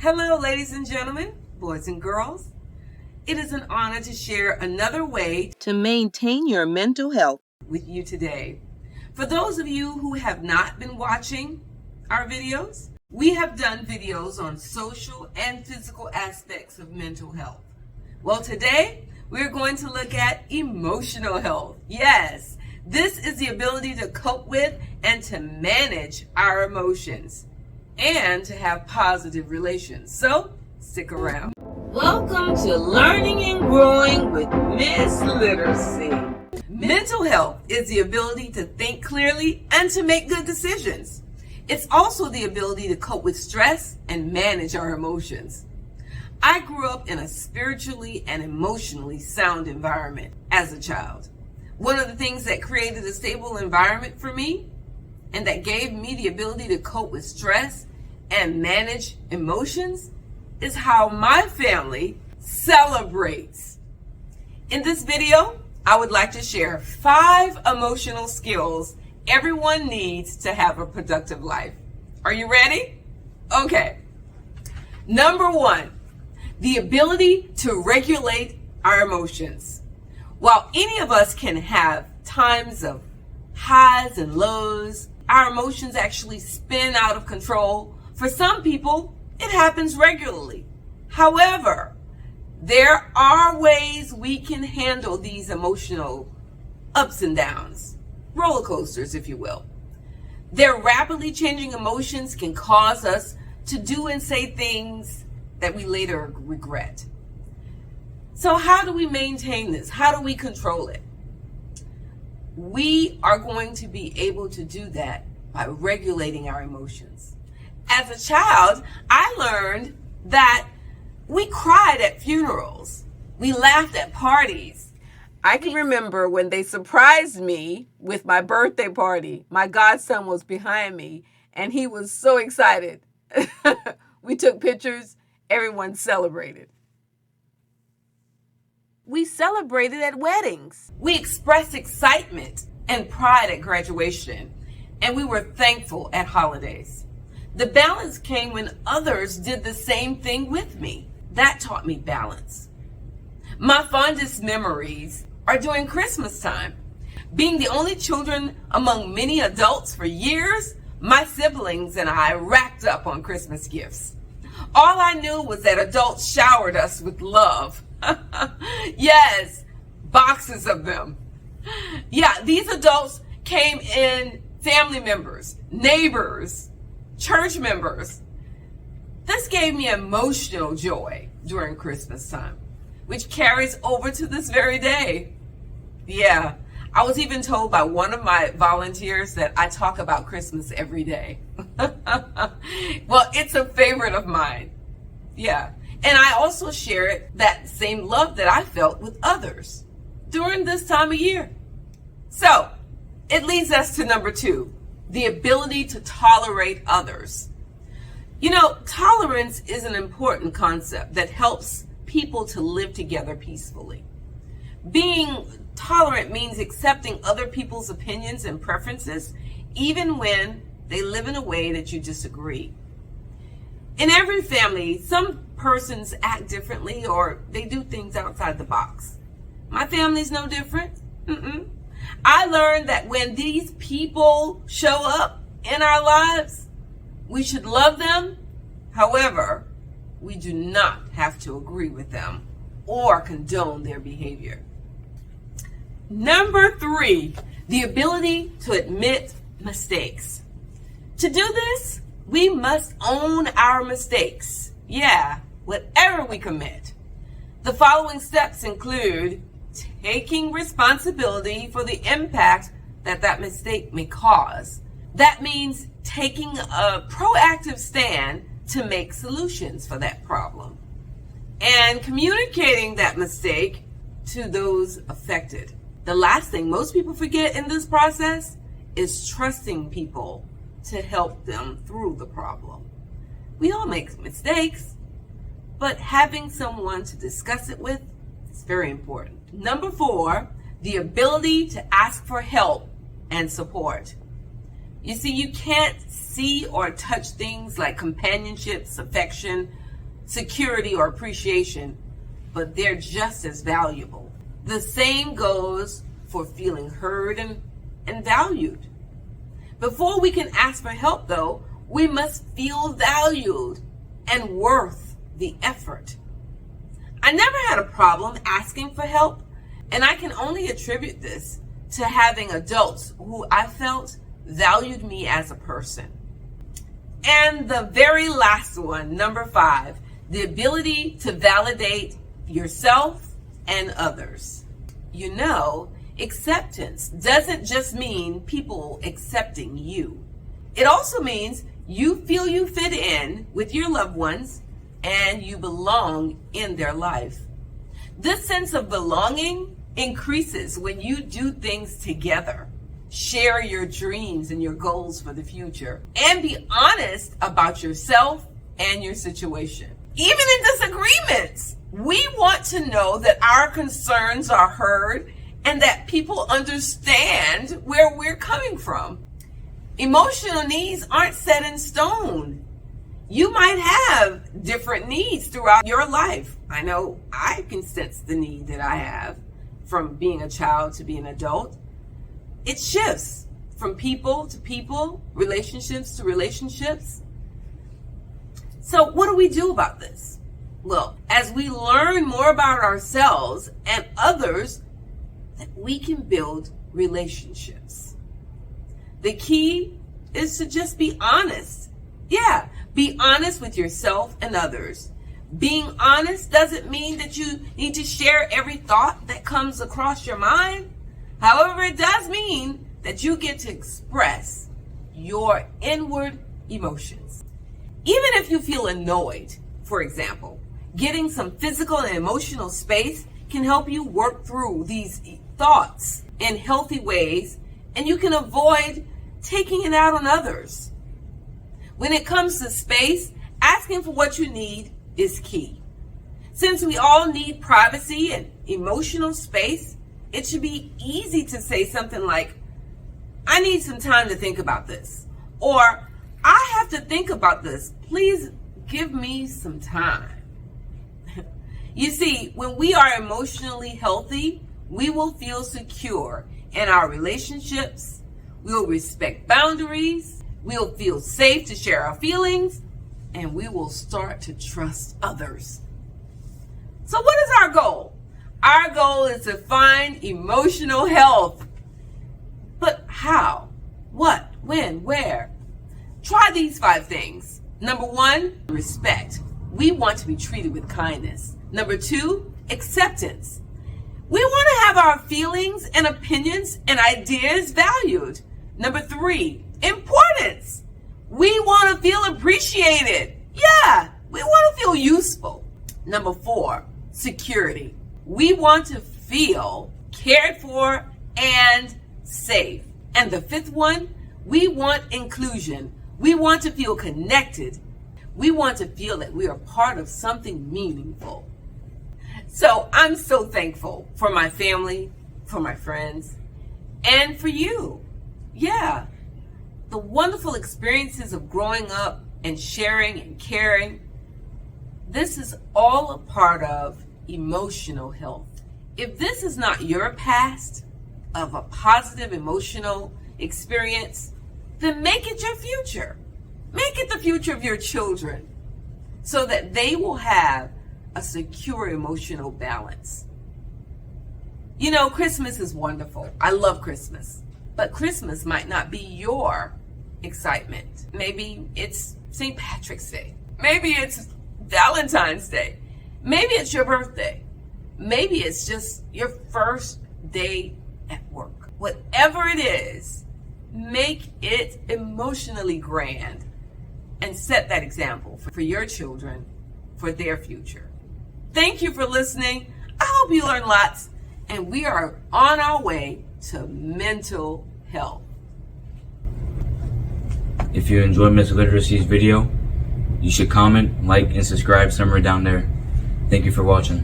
Hello, ladies and gentlemen, boys and girls. It is an honor to share another way to maintain your mental health with you today. For those of you who have not been watching our videos, we have done videos on social and physical aspects of mental health. Well, today we're going to look at emotional health. Yes, this is the ability to cope with and to manage our emotions and to have positive relations. So, stick around. Welcome to Learning and Growing with ms.literacy. Mental health is the ability to think clearly and to make good decisions. It's also the ability to cope with stress and manage our emotions. I grew up in a spiritually and emotionally sound environment as a child. One of the things that created a stable environment for me and that gave me the ability to cope with stress and manage emotions is how my family celebrates. In this video, I would like to share 5 emotional skills everyone needs to have a productive life. Are you ready? Okay. Number 1, the ability to regulate our emotions. While any of us can have times of highs and lows, our emotions actually spin out of control. For some people, it happens regularly. However, there are ways we can handle these emotional ups and downs, roller coasters, if you will. Their rapidly changing emotions can cause us to do and say things that we later regret. So how do we maintain this? How do we control it? We are going to be able to do that by regulating our emotions. As a child, I learned that we cried at funerals. We laughed at parties. I can remember when they surprised me with my birthday party. My godson was behind me, and he was so excited. We took pictures. Everyone celebrated. We celebrated at weddings. We expressed excitement and pride at graduation, and we were thankful at holidays. The balance came when others did the same thing with me. That taught me balance. My fondest memories are during Christmas time. Being the only children among many adults for years, my siblings and I racked up on Christmas gifts. All I knew was that adults showered us with love. Yes, boxes of them. Yeah, these adults came in family members, neighbors, church members. This gave me emotional joy during Christmas time, which carries over to this very day. Yeah, I was even told by one of my volunteers that I talk about Christmas every day. Well, it's a favorite of mine. Yeah, and I also share that same love that I felt with others during this time of year. So, it leads us to number 2. The ability to tolerate others. You know, tolerance is an important concept that helps people to live together peacefully. Being tolerant means accepting other people's opinions and preferences, even when they live in a way that you disagree. In every family, some persons act differently or they do things outside the box. My family's no different. I learned that when these people show up in our lives, we should love them. However, we do not have to agree with them or condone their behavior. Number 3, the ability to admit mistakes. To do this, we must own our mistakes. Yeah, whatever we commit. The following steps include taking responsibility for the impact that mistake may cause. That means taking a proactive stand to make solutions for that problem and communicating that mistake to those affected. The last thing most people forget in this process is trusting people to help them through the problem. We all make mistakes, but having someone to discuss it with is very important. Number 4, the ability to ask for help and support. You see, you can't see or touch things like companionships, affection, security, or appreciation, but they're just as valuable. The same goes for feeling heard and valued. Before we can ask for help, though, we must feel valued and worth the effort. I never had a problem asking for help, and I can only attribute this to having adults who I felt valued me as a person. And the very last one, number 5, the ability to validate yourself and others. You know, acceptance doesn't just mean people accepting you. It also means you feel you fit in with your loved ones and you belong in their life. This sense of belonging increases when you do things together, share your dreams and your goals for the future, and be honest about yourself and your situation. Even in disagreements, we want to know that our concerns are heard and that people understand where we're coming from. Emotional needs aren't set in stone. You might have different needs throughout your life. I know I can sense the need that I have from being a child to being an adult. It shifts from people to people, relationships to relationships. So what do we do about this? Well, as we learn more about ourselves and others, that we can build relationships. The key is to just be honest. Yeah, be honest with yourself and others. Being honest doesn't mean that you need to share every thought that comes across your mind. However, it does mean that you get to express your inward emotions. Even if you feel annoyed, for example, getting some physical and emotional space can help you work through these thoughts in healthy ways, and you can avoid taking it out on others. When it comes to space, asking for what you need is key. Since we all need privacy and emotional space, it should be easy to say something like, I need some time to think about this, or I have to think about this. Please give me some time. You see, when we are emotionally healthy, we will feel secure in our relationships. We'll respect boundaries. We'll feel safe to share our feelings, and we will start to trust others. So what is our goal? Our goal is to find emotional health. But how? What? When? Where? Try these 5 things. Number 1, respect. We want to be treated with kindness. Number 2, acceptance. We want to have our feelings and opinions and ideas valued. Number 3, importance. We want to feel appreciated. Yeah, we want to feel useful. Number 4, security. We want to feel cared for and safe. And the 5th one, we want inclusion. We want to feel connected. We want to feel that we are part of something meaningful. So I'm so thankful for my family, for my friends, and for you. Yeah, the wonderful experiences of growing up and sharing and caring. This is all a part of emotional health. If this is not your past of a positive emotional experience, then make it your future. Make it the future of your children so that they will have a secure emotional balance. You know, Christmas is wonderful. I love Christmas. But Christmas might not be your excitement. Maybe it's St. Patrick's Day. Maybe it's Valentine's Day. Maybe it's your birthday. Maybe it's just your first day at work. Whatever it is, make it emotionally grand and set that example for your children, for their future. Thank you for listening. I hope you learned lots, and we are on our way to mental health. If you enjoyed Ms. Literacy's video, you should comment, like, and subscribe somewhere down there. Thank you for watching.